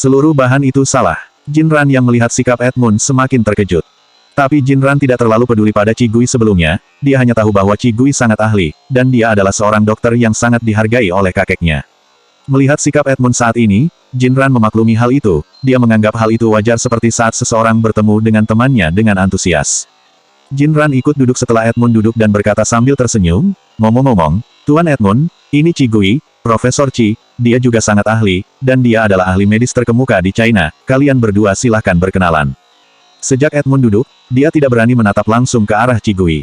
Seluruh bahan itu salah. Jinran yang melihat sikap Edmund semakin terkejut. Tapi Jinran tidak terlalu peduli pada Qi Gui sebelumnya, dia hanya tahu bahwa Qi Gui sangat ahli, dan dia adalah seorang dokter yang sangat dihargai oleh kakeknya. Melihat sikap Edmund saat ini, Jinran memaklumi hal itu, dia menganggap hal itu wajar seperti saat seseorang bertemu dengan temannya dengan antusias. Jinran ikut duduk setelah Edmund duduk dan berkata sambil tersenyum, ngomong-ngomong, Tuan Edmund, ini Qi Gui, Profesor Qi, dia juga sangat ahli, dan dia adalah ahli medis terkemuka di China, kalian berdua silahkan berkenalan. Sejak Edmund duduk, dia tidak berani menatap langsung ke arah Qi Gui.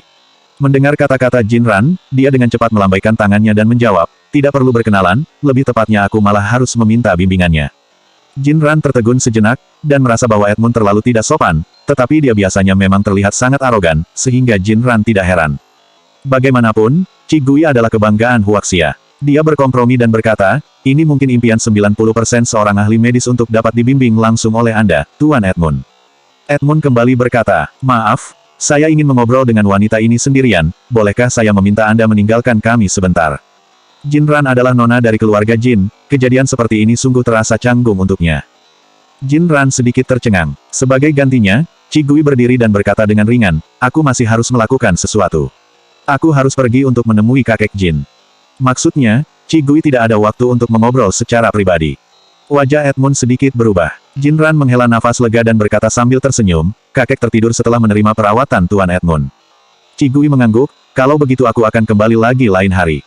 Mendengar kata-kata Jinran, dia dengan cepat melambaikan tangannya dan menjawab, tidak perlu berkenalan, lebih tepatnya aku malah harus meminta bimbingannya. Jinran tertegun sejenak, dan merasa bahwa Edmund terlalu tidak sopan, tetapi dia biasanya memang terlihat sangat arogan, sehingga Jinran tidak heran. Bagaimanapun, Qi Gui adalah kebanggaan Huaxia. Dia berkompromi dan berkata, ini mungkin impian 90% seorang ahli medis untuk dapat dibimbing langsung oleh Anda, Tuan Edmund. Edmund kembali berkata, maaf, saya ingin mengobrol dengan wanita ini sendirian, bolehkah saya meminta Anda meninggalkan kami sebentar? Jinran adalah nona dari keluarga Jin, kejadian seperti ini sungguh terasa canggung untuknya. Jinran sedikit tercengang. Sebagai gantinya, Qi Gui berdiri dan berkata dengan ringan, aku masih harus melakukan sesuatu. Aku harus pergi untuk menemui kakek Jin. Maksudnya, Qi Gui tidak ada waktu untuk mengobrol secara pribadi. Wajah Edmund sedikit berubah. Jinran menghela nafas lega dan berkata sambil tersenyum, kakek tertidur setelah menerima perawatan Tuan Edmund. Qi Gui mengangguk, kalau begitu aku akan kembali lagi lain hari.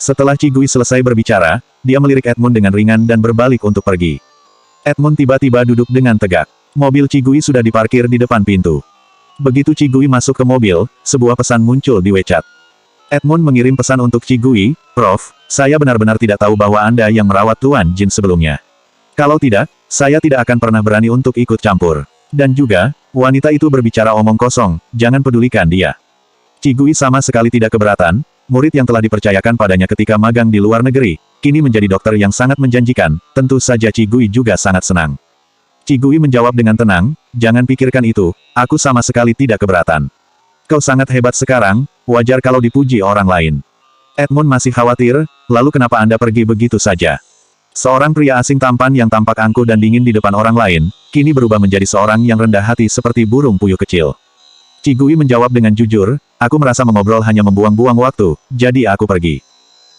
Setelah Qi Gui selesai berbicara, dia melirik Edmund dengan ringan dan berbalik untuk pergi. Edmund tiba-tiba duduk dengan tegak. Mobil Qi Gui sudah diparkir di depan pintu. Begitu Qi Gui masuk ke mobil, sebuah pesan muncul di WeChat. Edmund mengirim pesan untuk Qi Gui, Prof, saya benar-benar tidak tahu bahwa Anda yang merawat Tuan Jin sebelumnya. Kalau tidak, saya tidak akan pernah berani untuk ikut campur. Dan juga, wanita itu berbicara omong kosong, jangan pedulikan dia. Qi Gui sama sekali tidak keberatan, murid yang telah dipercayakan padanya ketika magang di luar negeri, kini menjadi dokter yang sangat menjanjikan, tentu saja Qi Gui juga sangat senang. Qi Gui menjawab dengan tenang, jangan pikirkan itu, aku sama sekali tidak keberatan. Kau sangat hebat sekarang, wajar kalau dipuji orang lain. Edmund masih khawatir, lalu kenapa Anda pergi begitu saja? Seorang pria asing tampan yang tampak angkuh dan dingin di depan orang lain, kini berubah menjadi seorang yang rendah hati seperti burung puyuh kecil. Qi Gui menjawab dengan jujur, aku merasa mengobrol hanya membuang-buang waktu, jadi aku pergi.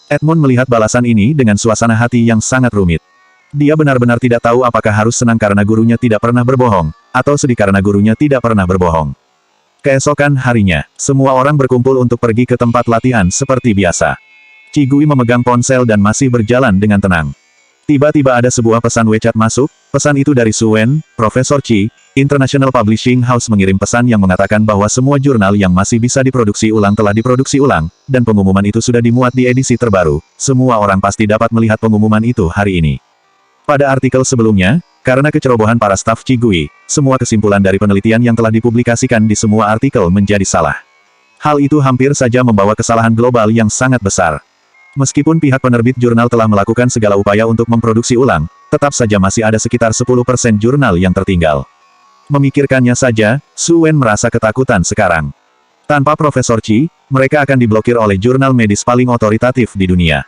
Edmund melihat balasan ini dengan suasana hati yang sangat rumit. Dia benar-benar tidak tahu apakah harus senang karena gurunya tidak pernah berbohong, atau sedih karena gurunya tidak pernah berbohong. Keesokan harinya, semua orang berkumpul untuk pergi ke tempat latihan seperti biasa. Qi Gui memegang ponsel dan masih berjalan dengan tenang. Tiba-tiba ada sebuah pesan WeChat masuk, pesan itu dari Su Wen, Profesor Qi, International Publishing House mengirim pesan yang mengatakan bahwa semua jurnal yang masih bisa diproduksi ulang telah diproduksi ulang, dan pengumuman itu sudah dimuat di edisi terbaru, semua orang pasti dapat melihat pengumuman itu hari ini. Pada artikel sebelumnya, karena kecerobohan para staf Qi Gui, semua kesimpulan dari penelitian yang telah dipublikasikan di semua artikel menjadi salah. Hal itu hampir saja membawa kesalahan global yang sangat besar. Meskipun pihak penerbit jurnal telah melakukan segala upaya untuk memproduksi ulang, tetap saja masih ada sekitar 10% jurnal yang tertinggal. Memikirkannya saja, Su Wen merasa ketakutan sekarang. Tanpa Profesor Qi, mereka akan diblokir oleh jurnal medis paling otoritatif di dunia.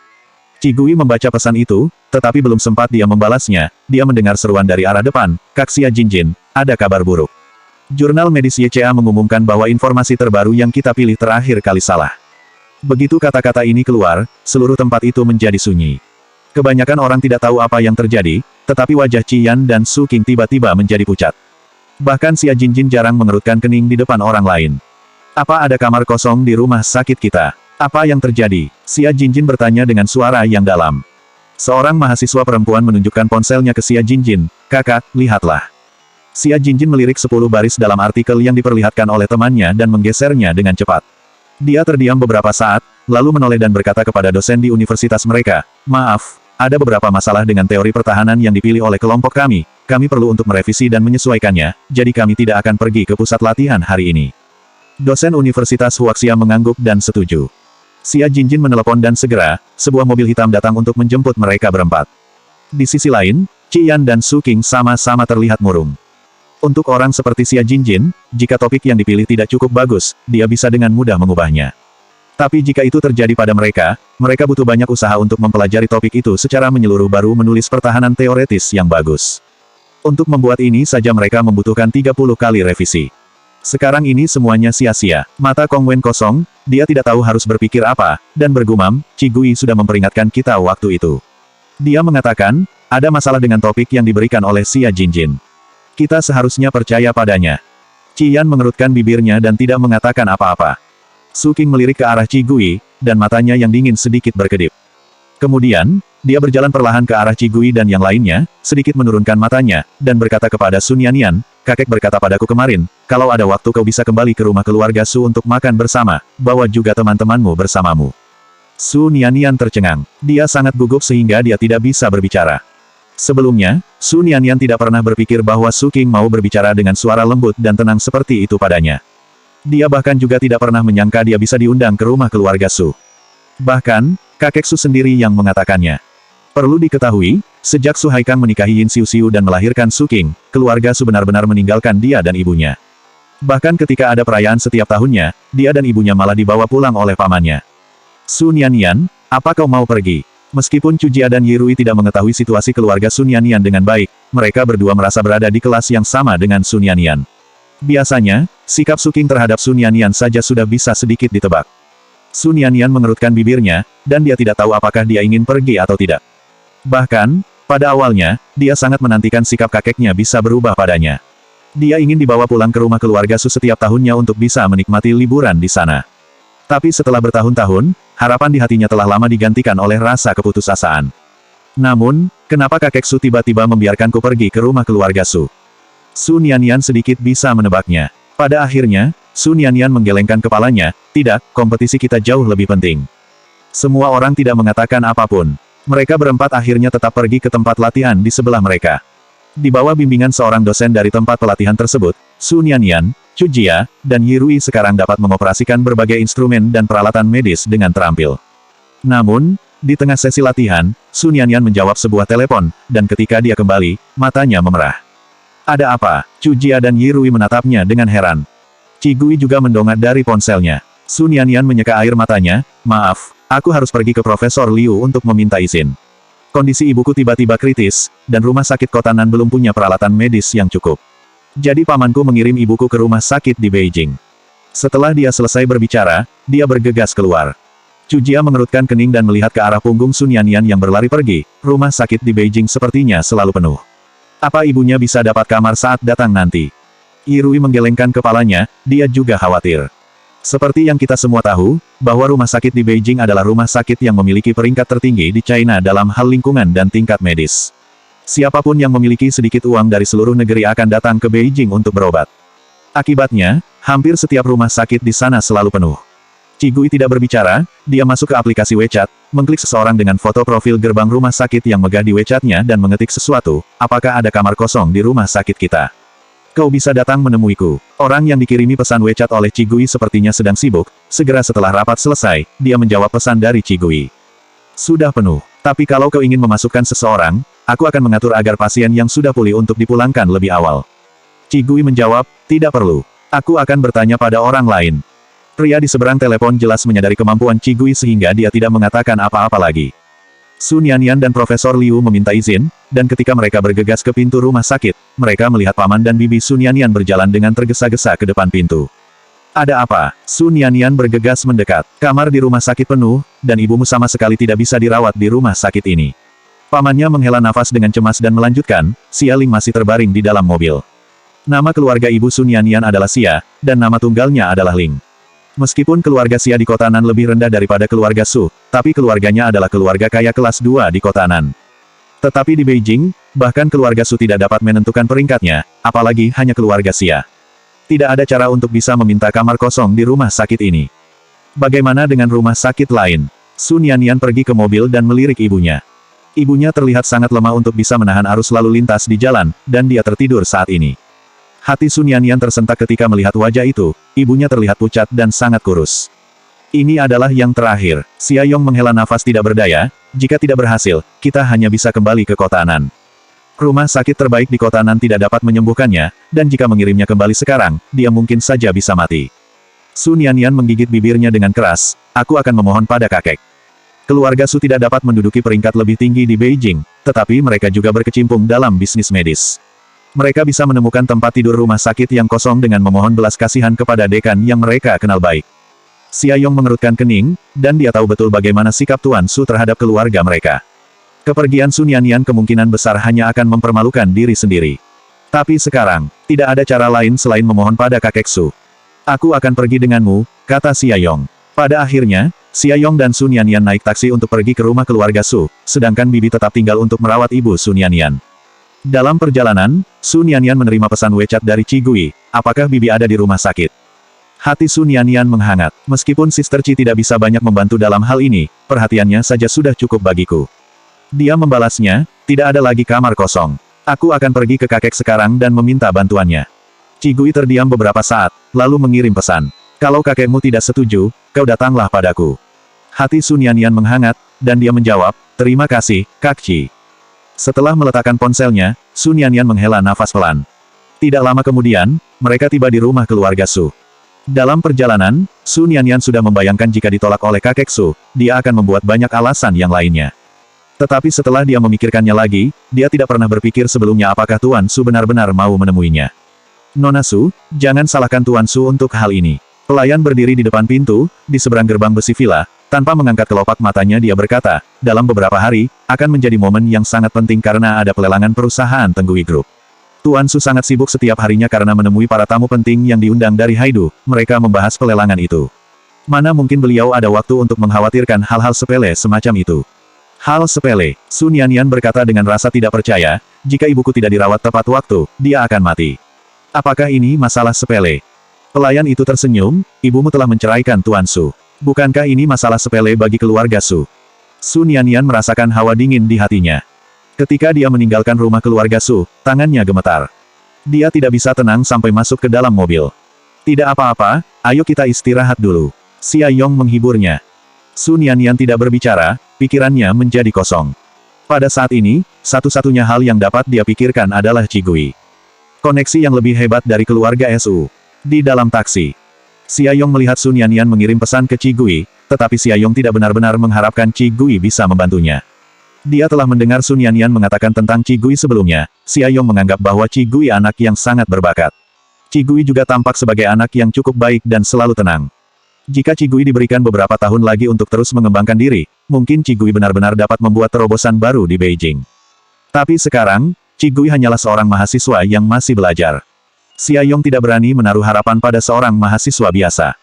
Qi Gui membaca pesan itu, tetapi belum sempat dia membalasnya, dia mendengar seruan dari arah depan, Kak Xia Jinjin, ada kabar buruk. Jurnal medis YCA mengumumkan bahwa informasi terbaru yang kita pilih terakhir kali salah. Begitu kata-kata ini keluar, seluruh tempat itu menjadi sunyi. Kebanyakan orang tidak tahu apa yang terjadi, tetapi wajah Qi Yan dan Su Qing tiba-tiba menjadi pucat. Bahkan Xia Jinjin jarang mengerutkan kening di depan orang lain. Apa ada kamar kosong di rumah sakit kita? Apa yang terjadi? Xia Jinjin bertanya dengan suara yang dalam. Seorang mahasiswa perempuan menunjukkan ponselnya ke Xia Jinjin, kakak, lihatlah. Xia Jinjin melirik 10 baris dalam artikel yang diperlihatkan oleh temannya dan menggesernya dengan cepat. Dia terdiam beberapa saat, lalu menoleh dan berkata kepada dosen di universitas mereka, maaf, ada beberapa masalah dengan teori pertahanan yang dipilih oleh kelompok kami perlu untuk merevisi dan menyesuaikannya, jadi kami tidak akan pergi ke pusat latihan hari ini. Dosen Universitas Huaxia mengangguk dan setuju. Xia Jinjin menelepon dan segera, sebuah mobil hitam datang untuk menjemput mereka berempat. Di sisi lain, Qi Yan dan Su Qing sama-sama terlihat murung. Untuk orang seperti Xia Jinjin, jika topik yang dipilih tidak cukup bagus, dia bisa dengan mudah mengubahnya. Tapi jika itu terjadi pada mereka, mereka butuh banyak usaha untuk mempelajari topik itu secara menyeluruh baru menulis pertahanan teoretis yang bagus. Untuk membuat ini saja mereka membutuhkan 30 kali revisi. Sekarang ini semuanya sia-sia. Mata Kong Wen kosong, dia tidak tahu harus berpikir apa, dan bergumam, Qi Gui sudah memperingatkan kita waktu itu. Dia mengatakan, ada masalah dengan topik yang diberikan oleh Xia Jinjin. Kita seharusnya percaya padanya. Qi Yan mengerutkan bibirnya dan tidak mengatakan apa-apa. Su King melirik ke arah Qi Gui, dan matanya yang dingin sedikit berkedip. Kemudian, dia berjalan perlahan ke arah Qi Gui dan yang lainnya, sedikit menurunkan matanya, dan berkata kepada Sun Yanyan, kakek berkata padaku kemarin, kalau ada waktu kau bisa kembali ke rumah keluarga Su untuk makan bersama, bawa juga teman-temanmu bersamamu. Sun Yanyan tercengang. Dia sangat gugup sehingga dia tidak bisa berbicara. Sebelumnya, Sun Yanyan tidak pernah berpikir bahwa Su King mau berbicara dengan suara lembut dan tenang seperti itu padanya. Dia bahkan juga tidak pernah menyangka dia bisa diundang ke rumah keluarga Su. Bahkan, kakek Su sendiri yang mengatakannya. Perlu diketahui, sejak Su Haikang menikahi Yin Xiu Xiu dan melahirkan Su King, keluarga Su benar-benar meninggalkan dia dan ibunya. Bahkan ketika ada perayaan setiap tahunnya, dia dan ibunya malah dibawa pulang oleh pamannya. Sun Yanyan, apa kau mau pergi? Meskipun Chu Jia dan Yi Rui tidak mengetahui situasi keluarga Sun Yanyan dengan baik, mereka berdua merasa berada di kelas yang sama dengan Sun Yanyan. Biasanya, sikap Su King terhadap Sun Yanyan saja sudah bisa sedikit ditebak. Sun Yanyan mengerutkan bibirnya, dan dia tidak tahu apakah dia ingin pergi atau tidak. Bahkan, pada awalnya, dia sangat menantikan sikap kakeknya bisa berubah padanya. Dia ingin dibawa pulang ke rumah keluarga Su setiap tahunnya untuk bisa menikmati liburan di sana. Tapi setelah bertahun-tahun, harapan di hatinya telah lama digantikan oleh rasa keputusasaan. Namun, kenapa kakek Su tiba-tiba membiarkanku pergi ke rumah keluarga Su? Sun Yanyan sedikit bisa menebaknya. Pada akhirnya, Sun Yanyan menggelengkan kepalanya, tidak, kompetisi kita jauh lebih penting. Semua orang tidak mengatakan apapun. Mereka berempat akhirnya tetap pergi ke tempat latihan di sebelah mereka. Di bawah bimbingan seorang dosen dari tempat pelatihan tersebut, Sun Yanyan, Chu Jia, dan Yi Rui sekarang dapat mengoperasikan berbagai instrumen dan peralatan medis dengan terampil. Namun, di tengah sesi latihan, Sun Yanyan menjawab sebuah telepon, dan ketika dia kembali, matanya memerah. Ada apa? Chu Jia dan Yi Rui menatapnya dengan heran. Qi Gui juga mendongak dari ponselnya. Sun Yanyan menyeka air matanya, maaf, aku harus pergi ke Profesor Liu untuk meminta izin. Kondisi ibuku tiba-tiba kritis, dan rumah sakit Kotanan belum punya peralatan medis yang cukup. Jadi pamanku mengirim ibuku ke rumah sakit di Beijing. Setelah dia selesai berbicara, dia bergegas keluar. Chu Jia mengerutkan kening dan melihat ke arah punggung Sun Yanyan yang berlari pergi, rumah sakit di Beijing sepertinya selalu penuh. Apa ibunya bisa dapat kamar saat datang nanti? Yi Rui menggelengkan kepalanya, dia juga khawatir. Seperti yang kita semua tahu, bahwa rumah sakit di Beijing adalah rumah sakit yang memiliki peringkat tertinggi di China dalam hal lingkungan dan tingkat medis. Siapapun yang memiliki sedikit uang dari seluruh negeri akan datang ke Beijing untuk berobat. Akibatnya, hampir setiap rumah sakit di sana selalu penuh. Qi Gui tidak berbicara, dia masuk ke aplikasi WeChat, mengklik seseorang dengan foto profil gerbang rumah sakit yang megah di WeChat-nya dan mengetik sesuatu, apakah ada kamar kosong di rumah sakit kita? Kau bisa datang menemuiku. Orang yang dikirimi pesan WeChat oleh Qi Gui sepertinya sedang sibuk, segera setelah rapat selesai, dia menjawab pesan dari Qi Gui. Sudah penuh. Tapi kalau kau ingin memasukkan seseorang, aku akan mengatur agar pasien yang sudah pulih untuk dipulangkan lebih awal. Qi Gui menjawab, tidak perlu. Aku akan bertanya pada orang lain. Pria di seberang telepon jelas menyadari kemampuan Qi Gui sehingga dia tidak mengatakan apa-apa lagi. Sun Yanyan dan Profesor Liu meminta izin, dan ketika mereka bergegas ke pintu rumah sakit, mereka melihat paman dan bibi Sun Yanyan berjalan dengan tergesa-gesa ke depan pintu. Ada apa? Sun Yanyan bergegas mendekat. Kamar di rumah sakit penuh, dan ibumu sama sekali tidak bisa dirawat di rumah sakit ini. Pamannya menghela nafas dengan cemas dan melanjutkan, Xia Ling masih terbaring di dalam mobil. Nama keluarga ibu Sun Yanyan adalah Xia, dan nama tunggalnya adalah Ling. Meskipun keluarga Xia di Kotanan lebih rendah daripada keluarga Su, tapi keluarganya adalah keluarga kaya kelas 2 di Kotanan. Tetapi di Beijing, bahkan keluarga Su tidak dapat menentukan peringkatnya, apalagi hanya keluarga Xia. Tidak ada cara untuk bisa meminta kamar kosong di rumah sakit ini. Bagaimana dengan rumah sakit lain? Sun Yanyan pergi ke mobil dan melirik ibunya. Ibunya terlihat sangat lemah untuk bisa menahan arus lalu lintas di jalan, dan dia tertidur saat ini. Hati Sun Yanyan tersentak ketika melihat wajah itu, ibunya terlihat pucat dan sangat kurus. Ini adalah yang terakhir. Xia Yong menghela nafas tidak berdaya, jika tidak berhasil, kita hanya bisa kembali ke Kotanan. Rumah sakit terbaik di Kotanan tidak dapat menyembuhkannya, dan jika mengirimnya kembali sekarang, dia mungkin saja bisa mati. Sun Yanyan menggigit bibirnya dengan keras, aku akan memohon pada kakek. Keluarga Su tidak dapat menduduki peringkat lebih tinggi di Beijing, tetapi mereka juga berkecimpung dalam bisnis medis. Mereka bisa menemukan tempat tidur rumah sakit yang kosong dengan memohon belas kasihan kepada dekan yang mereka kenal baik. Xia Yong mengerutkan kening, dan dia tahu betul bagaimana sikap Tuan Su terhadap keluarga mereka. Kepergian Sun Yanyan kemungkinan besar hanya akan mempermalukan diri sendiri. Tapi sekarang, tidak ada cara lain selain memohon pada kakek Su. Aku akan pergi denganmu, kata Xia Yong. Pada akhirnya, Xia Yong dan Sun Yanyan naik taksi untuk pergi ke rumah keluarga Su, sedangkan Bibi tetap tinggal untuk merawat ibu Sun Yanyan. Dalam perjalanan, Sun Yanyan menerima pesan WeChat dari Qi Gui, apakah Bibi ada di rumah sakit? Hati Sun Yanyan menghangat. Meskipun Sister Qi tidak bisa banyak membantu dalam hal ini, perhatiannya saja sudah cukup bagiku. Dia membalasnya, tidak ada lagi kamar kosong. Aku akan pergi ke kakek sekarang dan meminta bantuannya. Qi Gui terdiam beberapa saat, lalu mengirim pesan. Kalau kakekmu tidak setuju, kau datanglah padaku. Hati Sun Yanyan menghangat, dan dia menjawab, terima kasih, Kak Qi. Setelah meletakkan ponselnya, Sun Yanyan menghela nafas pelan. Tidak lama kemudian, mereka tiba di rumah keluarga Su. Dalam perjalanan, Sun Yanyan sudah membayangkan jika ditolak oleh kakek Su, dia akan membuat banyak alasan yang lainnya. Tetapi setelah dia memikirkannya lagi, dia tidak pernah berpikir sebelumnya apakah Tuan Su benar-benar mau menemuinya. Nona Su, jangan salahkan Tuan Su untuk hal ini. Pelayan berdiri di depan pintu, di seberang gerbang besi villa, tanpa mengangkat kelopak matanya dia berkata, dalam beberapa hari, akan menjadi momen yang sangat penting karena ada pelelangan perusahaan Tenggui Group. Tuan Su sangat sibuk setiap harinya karena menemui para tamu penting yang diundang dari Haidu, mereka membahas pelelangan itu. Mana mungkin beliau ada waktu untuk mengkhawatirkan hal-hal sepele semacam itu. Hal sepele, Sun Yanyan berkata dengan rasa tidak percaya, jika ibuku tidak dirawat tepat waktu, dia akan mati. Apakah ini masalah sepele? Pelayan itu tersenyum, ibumu telah menceraikan Tuan Su. Bukankah ini masalah sepele bagi keluarga Su? Sun Yanyan merasakan hawa dingin di hatinya. Ketika dia meninggalkan rumah keluarga Su, tangannya gemetar. Dia tidak bisa tenang sampai masuk ke dalam mobil. Tidak apa-apa, ayo kita istirahat dulu. Xia Yong menghiburnya. Sun Yanyan tidak berbicara, pikirannya menjadi kosong. Pada saat ini, satu-satunya hal yang dapat dia pikirkan adalah Qi Gui. Koneksi yang lebih hebat dari keluarga Su. Di dalam taksi, Xia Yong melihat Sun Yanyan mengirim pesan ke Qi Gui, tetapi Xia Yong tidak benar-benar mengharapkan Qi Gui bisa membantunya. Dia telah mendengar Sun Yanyan mengatakan tentang Qi Gui sebelumnya, Xia Yong menganggap bahwa Qi Gui anak yang sangat berbakat. Qi Gui juga tampak sebagai anak yang cukup baik dan selalu tenang. Jika Qi Gui diberikan beberapa tahun lagi untuk terus mengembangkan diri, mungkin Qi Gui benar-benar dapat membuat terobosan baru di Beijing. Tapi sekarang, Qi Gui hanyalah seorang mahasiswa yang masih belajar. Xia Yong tidak berani menaruh harapan pada seorang mahasiswa biasa.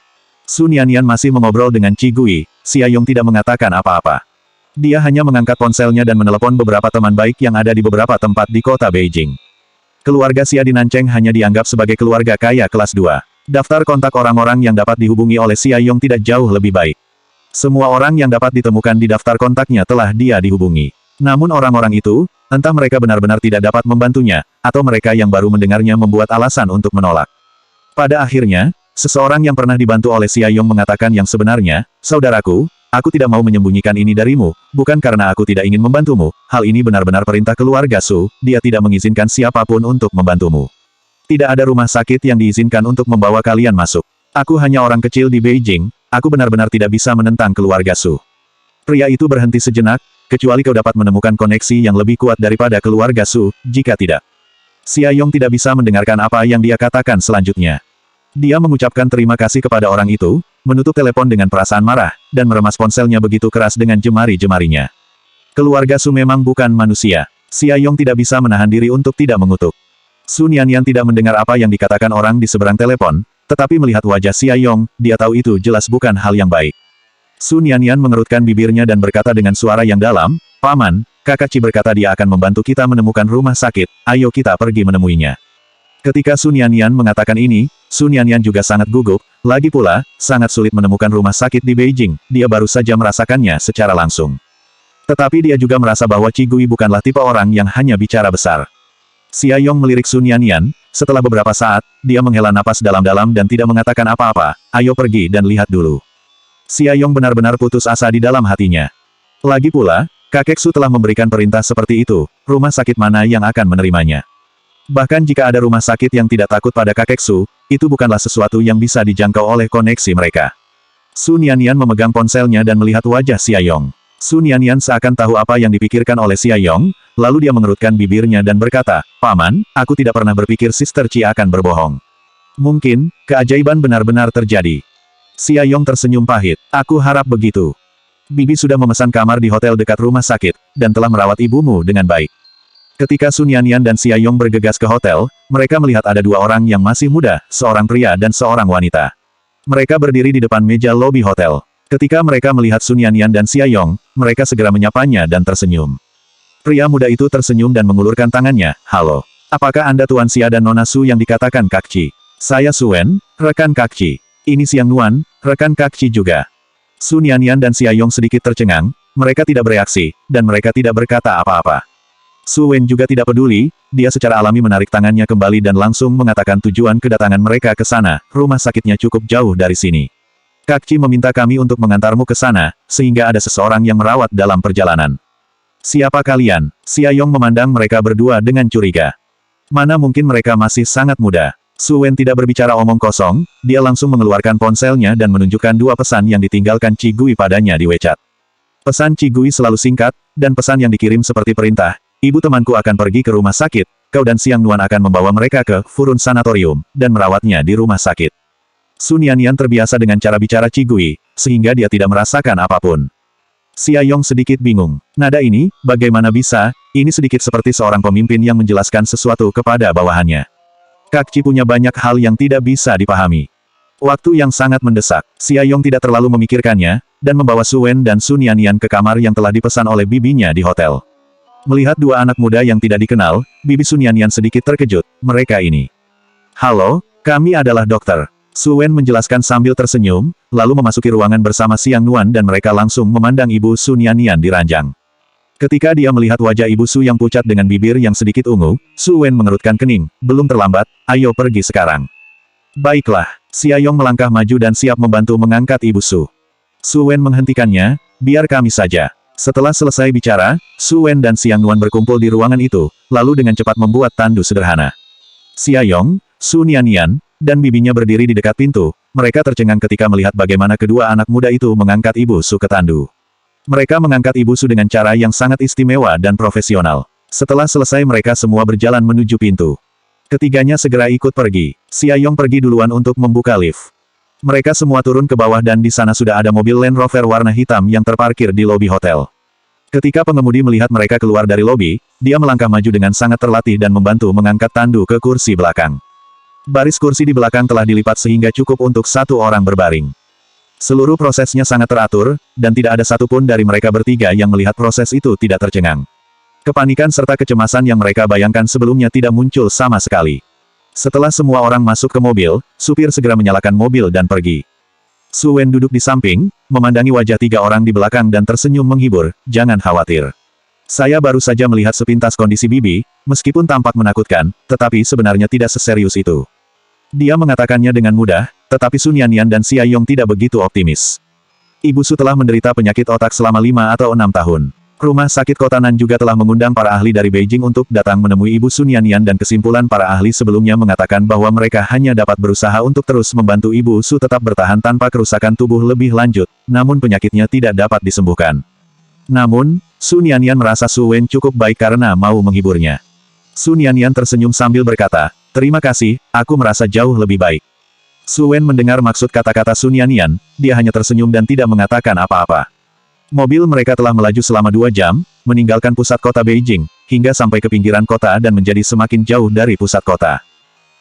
Sun Yanyan masih mengobrol dengan Qi Gui, Xia Yong tidak mengatakan apa-apa. Dia hanya mengangkat ponselnya dan menelepon beberapa teman baik yang ada di beberapa tempat di kota Beijing. Keluarga Xia di Nancheng hanya dianggap sebagai keluarga kaya kelas 2. Daftar kontak orang-orang yang dapat dihubungi oleh Xia Yong tidak jauh lebih baik. Semua orang yang dapat ditemukan di daftar kontaknya telah dia dihubungi. Namun orang-orang itu, entah mereka benar-benar tidak dapat membantunya, atau mereka yang baru mendengarnya membuat alasan untuk menolak. Pada akhirnya, seseorang yang pernah dibantu oleh Xia Yong mengatakan yang sebenarnya, saudaraku, aku tidak mau menyembunyikan ini darimu, bukan karena aku tidak ingin membantumu, hal ini benar-benar perintah keluarga Su, dia tidak mengizinkan siapapun untuk membantumu. Tidak ada rumah sakit yang diizinkan untuk membawa kalian masuk. Aku hanya orang kecil di Beijing, aku benar-benar tidak bisa menentang keluarga Su. Pria itu berhenti sejenak, kecuali kau dapat menemukan koneksi yang lebih kuat daripada keluarga Su, jika tidak. Xia Yong tidak bisa mendengarkan apa yang dia katakan selanjutnya. Dia mengucapkan terima kasih kepada orang itu, menutup telepon dengan perasaan marah, dan meremas ponselnya begitu keras dengan jemari-jemarinya. Keluarga Su memang bukan manusia. Xia Yong tidak bisa menahan diri untuk tidak mengutuk. Sun Yanyan tidak mendengar apa yang dikatakan orang di seberang telepon, tetapi melihat wajah Xia Yong, dia tahu itu jelas bukan hal yang baik. Sun Yanyan mengerutkan bibirnya dan berkata dengan suara yang dalam, Paman, Kakak Qi berkata dia akan membantu kita menemukan rumah sakit, ayo kita pergi menemuinya. Ketika Sun Yanyan mengatakan ini, Sun Yanyan juga sangat gugup, lagi pula, sangat sulit menemukan rumah sakit di Beijing, dia baru saja merasakannya secara langsung. Tetapi dia juga merasa bahwa Qi Gui bukanlah tipe orang yang hanya bicara besar. Xia Yong melirik Sun Yanyan, setelah beberapa saat, dia menghela napas dalam-dalam dan tidak mengatakan apa-apa, ayo pergi dan lihat dulu. Xia Yong benar-benar putus asa di dalam hatinya. Lagi pula, kakek Su telah memberikan perintah seperti itu, rumah sakit mana yang akan menerimanya. Bahkan jika ada rumah sakit yang tidak takut pada kakek Su, itu bukanlah sesuatu yang bisa dijangkau oleh koneksi mereka. Sun Yanyan memegang ponselnya dan melihat wajah Xia Yong. Sun Yanyan seakan tahu apa yang dipikirkan oleh Xia Yong, lalu dia mengerutkan bibirnya dan berkata, "Paman, aku tidak pernah berpikir Sister Chi akan berbohong. Mungkin, keajaiban benar-benar terjadi." Xia Yong tersenyum pahit. "Aku harap begitu. Bibi sudah memesan kamar di hotel dekat rumah sakit, dan telah merawat ibumu dengan baik." Ketika Sun Yanyan dan Xia Yong bergegas ke hotel, mereka melihat ada dua orang yang masih muda, seorang pria dan seorang wanita. Mereka berdiri di depan meja lobi hotel. Ketika mereka melihat Sun Yanyan dan Xia Yong, mereka segera menyapanya dan tersenyum. Pria muda itu tersenyum dan mengulurkan tangannya, "Halo. Apakah Anda Tuan Xia dan Nona Su yang dikatakan Kak Chi? Saya Suen, rekan Kak Chi. Ini Siang Nuan, rekan Kak Chi juga." Sun Yanyan dan Xia Yong sedikit tercengang, mereka tidak bereaksi, dan mereka tidak berkata apa-apa. Su Wen juga tidak peduli, dia secara alami menarik tangannya kembali dan langsung mengatakan tujuan kedatangan mereka ke sana, rumah sakitnya cukup jauh dari sini. Kak Chi meminta kami untuk mengantarmu ke sana, sehingga ada seseorang yang merawat dalam perjalanan. Siapa kalian? Xia Yong memandang mereka berdua dengan curiga. Mana mungkin mereka masih sangat muda. Su Wen tidak berbicara omong kosong, dia langsung mengeluarkan ponselnya dan menunjukkan dua pesan yang ditinggalkan Chi Gui padanya di WeChat. Pesan Chi Gui selalu singkat, dan pesan yang dikirim seperti perintah. "Ibu temanku akan pergi ke rumah sakit, kau dan Siang Nuan akan membawa mereka ke Furun Sanatorium, dan merawatnya di rumah sakit." Sun Yanyan terbiasa dengan cara bicara Chi Gui, sehingga dia tidak merasakan apapun. Xia Yong sedikit bingung. Nada ini, bagaimana bisa, ini sedikit seperti seorang pemimpin yang menjelaskan sesuatu kepada bawahannya. Kak Chi punya banyak hal yang tidak bisa dipahami. Waktu yang sangat mendesak, Xia Yong tidak terlalu memikirkannya, dan membawa Su Wen dan Sun Yanyan ke kamar yang telah dipesan oleh bibinya di hotel. Melihat dua anak muda yang tidak dikenal, Bibi Sun Yanyan sedikit terkejut, mereka ini. "Halo, kami adalah dokter." Su Wen menjelaskan sambil tersenyum, lalu memasuki ruangan bersama Siang Nuan dan mereka langsung memandang Ibu Sun Yanyan di ranjang. Ketika dia melihat wajah Ibu Su yang pucat dengan bibir yang sedikit ungu, Su Wen mengerutkan kening, "Belum terlambat, ayo pergi sekarang." "Baiklah." Xia Yong melangkah maju dan siap membantu mengangkat Ibu Su. Su Wen menghentikannya, "Biar kami saja." Setelah selesai bicara, Su Wen dan Siang Nuan berkumpul di ruangan itu, lalu dengan cepat membuat tandu sederhana. Xia Yong, Sun Yanyan, dan bibinya berdiri di dekat pintu, mereka tercengang ketika melihat bagaimana kedua anak muda itu mengangkat Ibu Su ke tandu. Mereka mengangkat Ibu Su dengan cara yang sangat istimewa dan profesional. Setelah selesai mereka semua berjalan menuju pintu. Ketiganya segera ikut pergi. Xia Yong pergi duluan untuk membuka lift. Mereka semua turun ke bawah dan di sana sudah ada mobil Land Rover warna hitam yang terparkir di lobi hotel. Ketika pengemudi melihat mereka keluar dari lobi, dia melangkah maju dengan sangat terlatih dan membantu mengangkat tandu ke kursi belakang. Baris kursi di belakang telah dilipat sehingga cukup untuk satu orang berbaring. Seluruh prosesnya sangat teratur, dan tidak ada satupun dari mereka bertiga yang melihat proses itu tidak tercengang. Kepanikan serta kecemasan yang mereka bayangkan sebelumnya tidak muncul sama sekali. Setelah semua orang masuk ke mobil, supir segera menyalakan mobil dan pergi. Su Wen duduk di samping, memandangi wajah tiga orang di belakang dan tersenyum menghibur, "Jangan khawatir. Saya baru saja melihat sepintas kondisi Bibi, meskipun tampak menakutkan, tetapi sebenarnya tidak seserius itu." Dia mengatakannya dengan mudah, tetapi Sun Yanyan dan Xia Yong tidak begitu optimis. Ibu Su telah menderita penyakit otak selama 5 atau 6 tahun. Rumah sakit kota Nan juga telah mengundang para ahli dari Beijing untuk datang menemui Ibu Sun Yanyan dan kesimpulan para ahli sebelumnya mengatakan bahwa mereka hanya dapat berusaha untuk terus membantu Ibu Su tetap bertahan tanpa kerusakan tubuh lebih lanjut, namun penyakitnya tidak dapat disembuhkan. Namun, Sun Yanyan merasa Su Wen cukup baik karena mau menghiburnya. Sun Yanyan tersenyum sambil berkata, "Terima kasih, aku merasa jauh lebih baik." Su Wen mendengar maksud kata-kata Sun Yanyan, dia hanya tersenyum dan tidak mengatakan apa-apa. Mobil mereka telah melaju selama 2 jam, meninggalkan pusat kota Beijing, hingga sampai ke pinggiran kota dan menjadi semakin jauh dari pusat kota.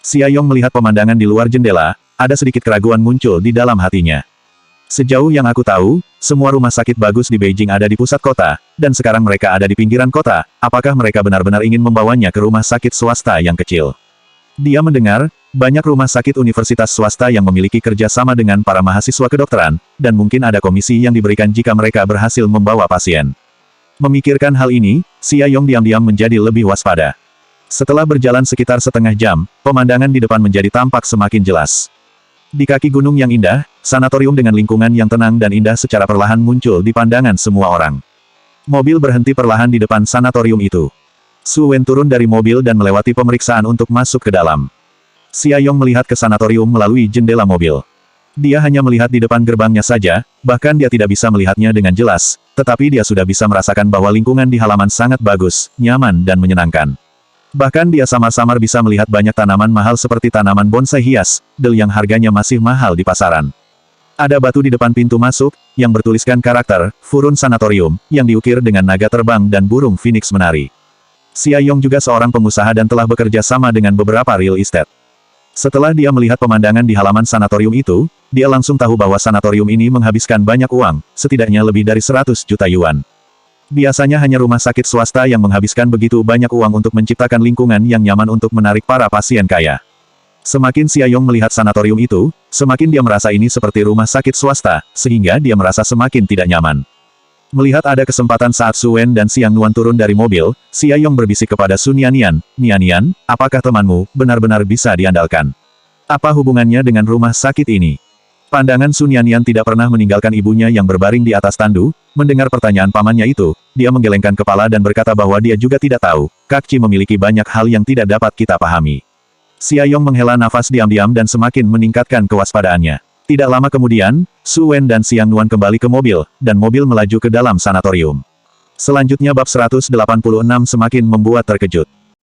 Xia Yong melihat pemandangan di luar jendela, ada sedikit keraguan muncul di dalam hatinya. Sejauh yang aku tahu, semua rumah sakit bagus di Beijing ada di pusat kota, dan sekarang mereka ada di pinggiran kota, apakah mereka benar-benar ingin membawanya ke rumah sakit swasta yang kecil? Dia mendengar, banyak rumah sakit universitas swasta yang memiliki kerjasama dengan para mahasiswa kedokteran, dan mungkin ada komisi yang diberikan jika mereka berhasil membawa pasien. Memikirkan hal ini, Xia Yong diam-diam menjadi lebih waspada. Setelah berjalan sekitar setengah jam, pemandangan di depan menjadi tampak semakin jelas. Di kaki gunung yang indah, sanatorium dengan lingkungan yang tenang dan indah secara perlahan muncul di pandangan semua orang. Mobil berhenti perlahan di depan sanatorium itu. Su Wen turun dari mobil dan melewati pemeriksaan untuk masuk ke dalam. Xia Yong melihat ke sanatorium melalui jendela mobil. Dia hanya melihat di depan gerbangnya saja, bahkan dia tidak bisa melihatnya dengan jelas, tetapi dia sudah bisa merasakan bahwa lingkungan di halaman sangat bagus, nyaman dan menyenangkan. Bahkan dia samar-samar bisa melihat banyak tanaman mahal seperti tanaman bonsai hias, yang harganya masih mahal di pasaran. Ada batu di depan pintu masuk, yang bertuliskan karakter, Furun Sanatorium, yang diukir dengan naga terbang dan burung phoenix menari. Xia Yong juga seorang pengusaha dan telah bekerja sama dengan beberapa real estate. Setelah dia melihat pemandangan di halaman sanatorium itu, dia langsung tahu bahwa sanatorium ini menghabiskan banyak uang, setidaknya lebih dari 100 juta yuan. Biasanya hanya rumah sakit swasta yang menghabiskan begitu banyak uang untuk menciptakan lingkungan yang nyaman untuk menarik para pasien kaya. Semakin Xia Yong melihat sanatorium itu, semakin dia merasa ini seperti rumah sakit swasta, sehingga dia merasa semakin tidak nyaman. Melihat ada kesempatan saat Su Wen dan Xiang Nuan turun dari mobil, Xia Yong berbisik kepada Su Nianian, "Nianian, apakah temanmu benar-benar bisa diandalkan? Apa hubungannya dengan rumah sakit ini?" Pandangan Su Nianian tidak pernah meninggalkan ibunya yang berbaring di atas tandu. Mendengar pertanyaan pamannya itu, dia menggelengkan kepala dan berkata bahwa dia juga tidak tahu, Kak Qi memiliki banyak hal yang tidak dapat kita pahami. Xia Yong menghela nafas diam-diam dan semakin meningkatkan kewaspadaannya. Tidak lama kemudian, Su Wen dan Xiang Nuan kembali ke mobil, dan mobil melaju ke dalam sanatorium. Selanjutnya bab 186 semakin membuat terkejut.